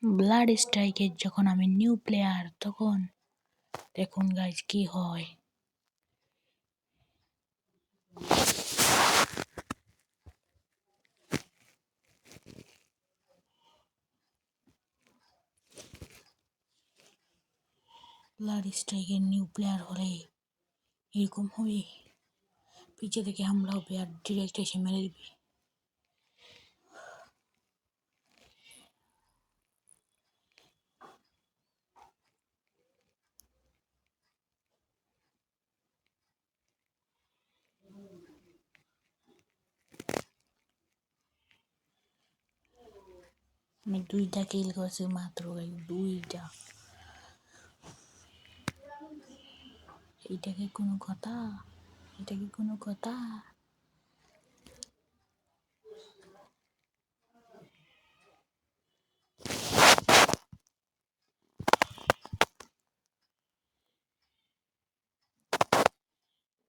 Blood স্ট্রাইকের যখন আমি new player, তখন দেখুন গাইজ কি হয়। ব্লাড স্ট্রাইকের নিউ প্লেয়ার হলে এরকম হবে, পিছে থেকে হামলা হবে আর ডিরেক্ট এসে মেরে দিবে। আমি 2টা কিল করছি মাত্র গাইজ, 2টা। এটা কি কোনো কথা? এটা কি কোনো কথা?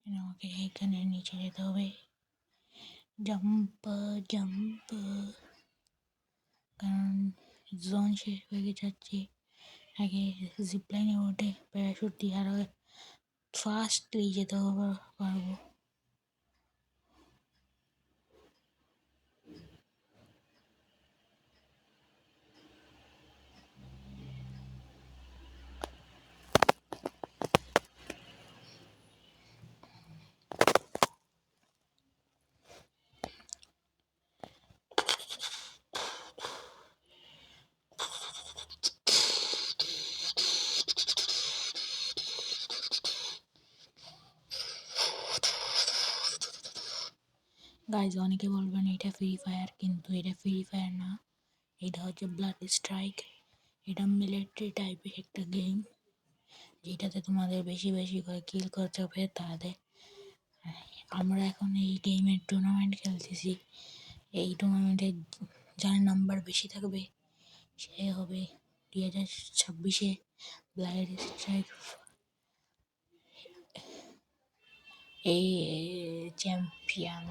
আমাকে এখানে নিচে যেতে হবে, জাম্প জাম্প, কারণ জোন শেষ হয়ে যাচ্ছে। আগে জিপলাইনে ওঠে প্যারাশুট দিয়ে আরো ফাস্টলি যেতে পারবো। গাইজ অনেকে বলবেন এটা ফ্রি ফায়ার, কিন্তু এটা ফ্রি ফায়ার না, এটা হচ্ছে ব্লাড স্ট্রাইক। এটা মিলিটারি টাইপের একটা গেম, যেটাতে তোমাদের বেশি বেশি করে কিল করতে হবে। তাদের আমরা এখন এই গেমের টুর্নামেন্ট খেলতেছি। এই টুর্নামেন্টে যার নাম্বার বেশি থাকবে সে হবে 2026-এ ব্লাড স্ট্রাইক এই চ্যাম্পিয়ন।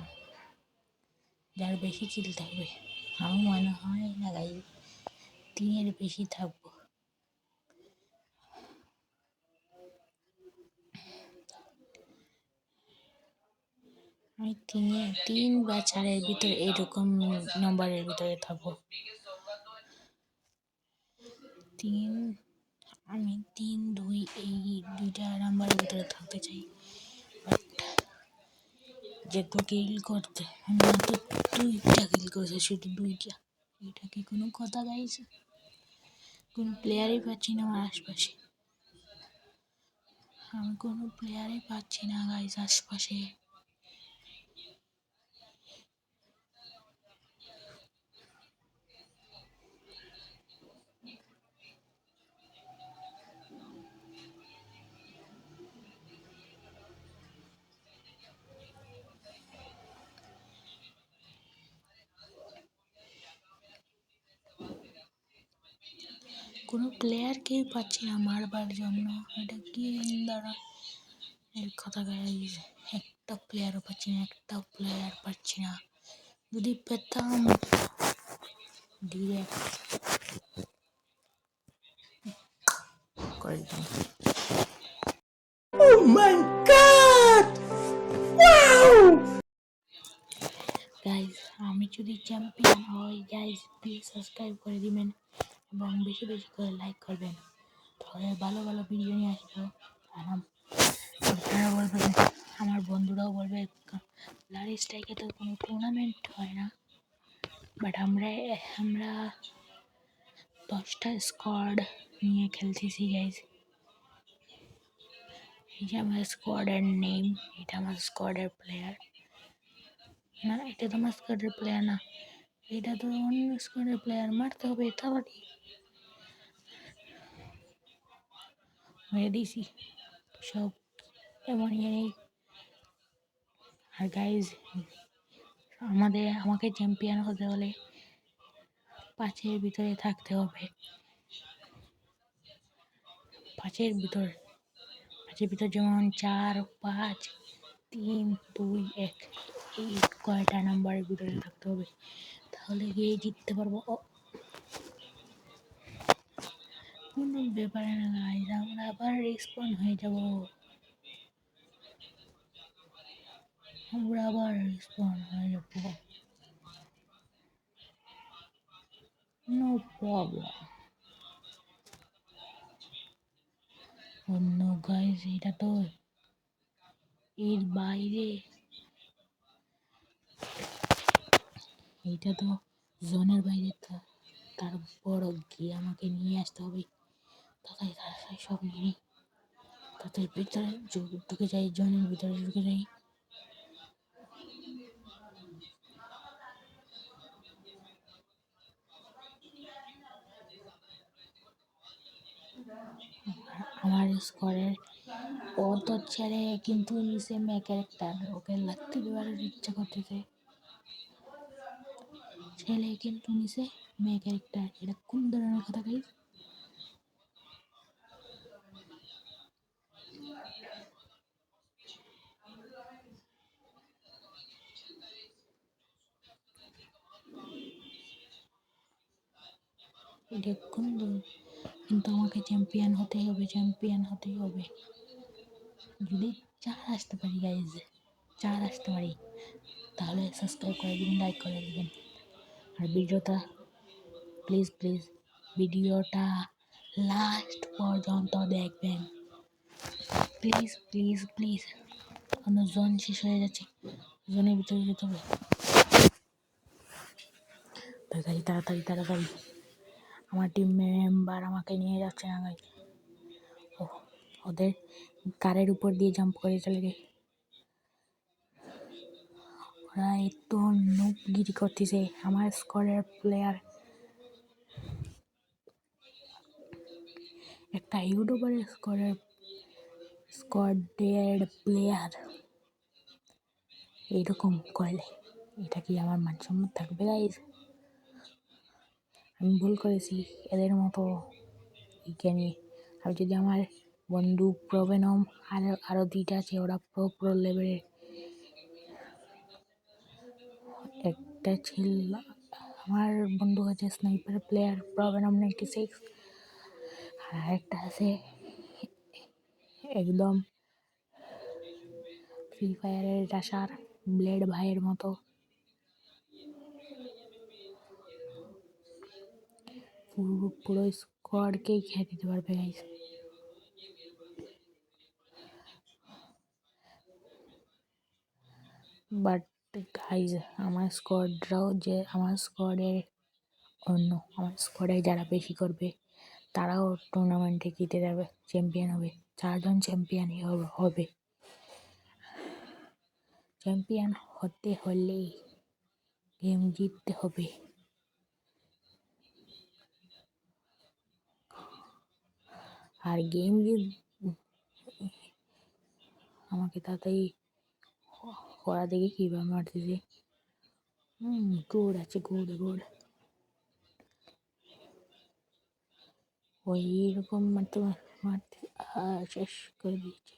যার বেশি কিল থাকবে, আমার মনে হয় না গাই 3-এর বেশি থাকবো। আমি 3 বা 4-এর ভিতরে এরকম নম্বরের ভিতরে থাকবো। আমি 3-2 এই 2টা নাম্বারের ভিতরে থাকতে চাই। বাট যেহেতু কিল করতে আমি মাত্র 2টা কিল করেছি, শুধু 2টা। এটা কি কোনো কথা গাইছে? কোনো প্লেয়ারই পাচ্ছি না আমার আশপাশে, আমি কোনো প্লেয়ারই পাচ্ছি না গাইজ আশপাশে। কোনো প্লেয়ারকেই পাচ্ছি না মারবার জন্য, এটা কি দ্বারা এর কথা গাইজ। একটা প্লেয়ারও পাচ্ছি না, একটা প্লেয়ার পাচ্ছি না। যদি পেতাম ডিরেক্ট করে দিতাম। Oh my god! Wow! Guys আমি যদি চ্যাম্পিয়ন হই গাইজ, প্লিজ সাবস্ক্রাইব করে দিবেন এবং বেশি বেশি করে লাইক করবেন। তাহলে ভালো ভালো ভিডিও নিয়ে আসবো। আপনারা বলবেন, আমার বন্ধুরাও বলবে ব্লাড স্ট্রাইকে তো কোনো টুর্নামেন্ট হয় না, বাট আমরা 10টা স্কোয়াড নিয়ে খেলতেছি গাইজ। এই যে আমার স্কোয়াডের নেম, এটা আমার স্কোয়াডের প্লেয়ার না, এটা তো আমার স্কোয়াডের প্লেয়ার না, এটা তো অন্য স্কোয়াডের প্লেয়ার। মারতে হবে তাড়াতাড়ি, মেরে দিয়েছি সব এমন নেই। আর গাইজ আমাকে চ্যাম্পিয়ন হতে হলে 5-এর ভিতরে থাকতে হবে। 5-এর ভিতর যেমন 4, 5, 3, 2, 1 এই কয়টা নাম্বারের ভিতরে থাকতে হবে, তাহলে গিয়ে জিততে পারবো। ব্যাপারে না গাইজ, আমরা আবার রেসপন্ড হয়ে যাব, আমরা আবার রেসপন্ড হয়ে যাব, নো প্রবলেম। অন্য গাইজ, এটা তো এর বাইরে, এটা তো জোনের বাইরে, তারপর গিয়ে আমাকে নিয়ে আসতে হবে, তাড়াতাড়ি তাড়াতাড়ি সব নিয়ে তাড়াতাড়ি ভিতরে ঢুকে যাই, জোনের ভিতরে ঢুকে যাই। আমার স্কোয়ারের ও তো ছেলে কিন্তু নিচে মেয়ে ক্যারেক্টার, ওকে লাগতে দেওয়ার ইচ্ছা করতেছে, ছেলে কিন্তু নিচে মেয়ে ক্যারেক্টার, এটা কোন ধরনের কথা গাইজ? এটা কোন কিন্তু আমাকে চ্যাম্পিয়ন হতেই হবে, চ্যাম্পিয়ন হতেই হবে, যদি 4 আসতে পারি গাইজ, 4 আসতে পারি, তাহলে সাবস্ক্রাইব করে দিবেন, লাইক করে দিবেন, আর ভিডিওটা প্লিজ প্লিজ ভিডিওটা লাস্ট পর্যন্ত দেখবেন, প্লিজ প্লিজ প্লিজ। অন্য জোন শেষ হয়ে যাচ্ছে, জোনের ভিতরে যেতে হবে, তাড়াতাড়ি তাড়াতাড়ি তাড়াতাড়ি। আমার টিম মেম্বার আমাকে নিয়ে যাচ্ছে না গাইজ, ওদের কারের উপর দিয়ে জাম্প করে চলে গে, ওরা একটু নুবগিরি করতেছে, আমার স্কোয়াডের প্লেয়ার, একটা ইউটিউবারের স্কোয়াডের প্লেয়ার এইরকম করলে এটা কি আমার মান সম্মান থাকবে গাইজ? আমি ভুল করেছি, এদের মতো এখানে। আর যদি আমার বন্ধু প্রভেনম আরও 2টা আছে, ওরা প্রো লেভেলের, একটা ছিল আমার বন্ধু আছে স্নাইপার প্লেয়ার প্রভেনম 96, আর একটা আছে একদম ফ্রি ফায়ারের রাশার ব্লেড ভাইয়ের মতো, পুরো স্কোয়াডকেই খেয়ে দিতে পারবে গাইজ। বাট গাইজ, আমার স্কোয়াডে যারা বেশি করবে তারাও টুর্নামেন্টে জিতে যাবে, চ্যাম্পিয়ন হবে, 4 জন চ্যাম্পিয়নই হবে। চ্যাম্পিয়ন হতে হলে গেম জিততে হবে, আর গেম আমাকে তাড়াতাড়ি ওরা দেখে কীভাবে মারতেছে, গুড আছে, গুড গুড, ওই রকম মারতে মারতে শেষ করে দিয়েছে।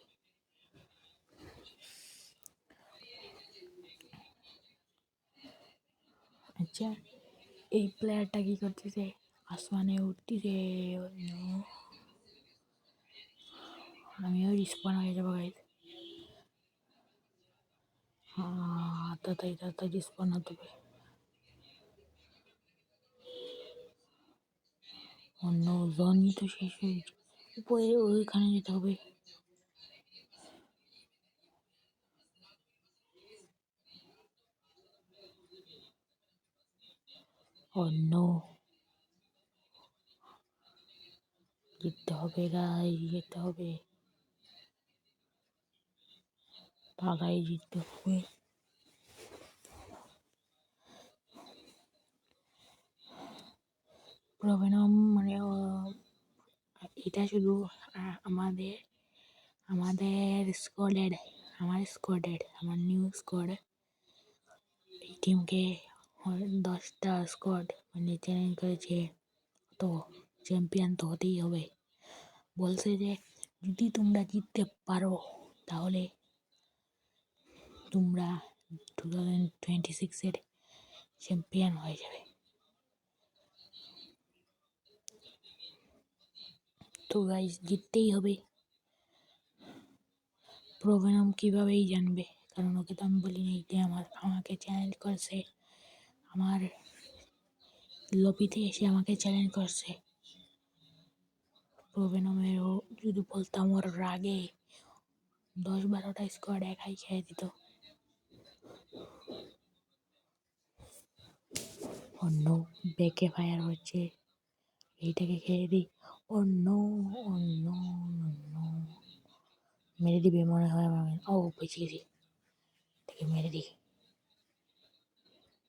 আচ্ছা, এই প্লেয়ারটা কি করতেছে, আসমানে উঠতেছে, আমিও রিস্পন হয়ে যাবো গাইজ, তাড়াতাড়ি তাড়াতাড়ি রিস্পন হতে হবে, অন্য জনই তো শেষ হয়েছে, উপরে ওইখানে যেতে হবে, অন্য জিততে হবে গাইজ, যেতে হবে, তাড়াতাড়ি জিততে হবে। প্রভেনম মানে এটা শুধু আমাদের আমাদের স্কোয়াডের আমার নিউ স্কোয়াড, এই টিমকে 10টা স্কোয়াড মানে চ্যালেঞ্জ করেছে, তো চ্যাম্পিয়ন তো হতেই হবে, বলছে যে যদি তোমরা জিততে পারো তাহলে তোমরা 2026-এর চ্যাম্পিয়ন হয়ে যাবে। তো গাইস জিততেই হবে। প্রোভেনম কীভাবেই জানবে, কারণ ওকে তো আমি বলিনি যে আমাকে চ্যালেঞ্জ করছে, আমার লবিতে এসে আমাকে চ্যালেঞ্জ করছে। প্রোভেনমেরও যদি বলতাম ওর রাগে 10-12টা স্কোয়াড একাই খেয়ে দিত। অন্য ব্যাকে ফায়ার হচ্ছে, এইটাকে খেয়ে দিই। অন্য অন্য অন্য মেরে দিবে মনে হয় আমাকে। ও বেঁচে গেছি, এটাকে মেরে দিই।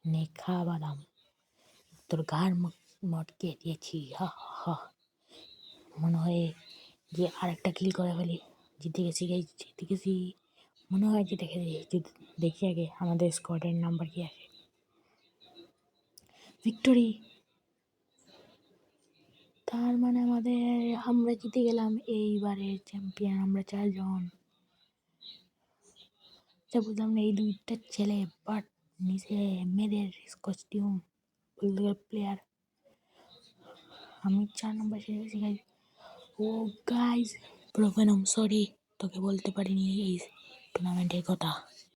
নে খা বাদাম, তোর ঘাড় মটকে দিয়েছি। হা হা, মনে হয় যে আরেকটা কিল করে ফেলি। জিতে গেছি গাইস, জিতে গেছি মনে হয়। যে দেখি আগে আমাদের স্কোয়াডের নাম্বার কি আছে। ভিক্টোরি, তার মানে আমরা জিতে গেলাম। এইবারের চ্যাম্পিয়ন আমরা 4 জন। বুঝলাম না এই 2টা ছেলে, বাট নিচে মেয়েদের কস্টিউম প্লেয়ার। আমি 4 নম্বর ছেড়ে গেছি গাইজ। ও গাইজ, প্রোভেনম সরি, তোকে বলতে পারিনি এই টুর্নামেন্টের কথা।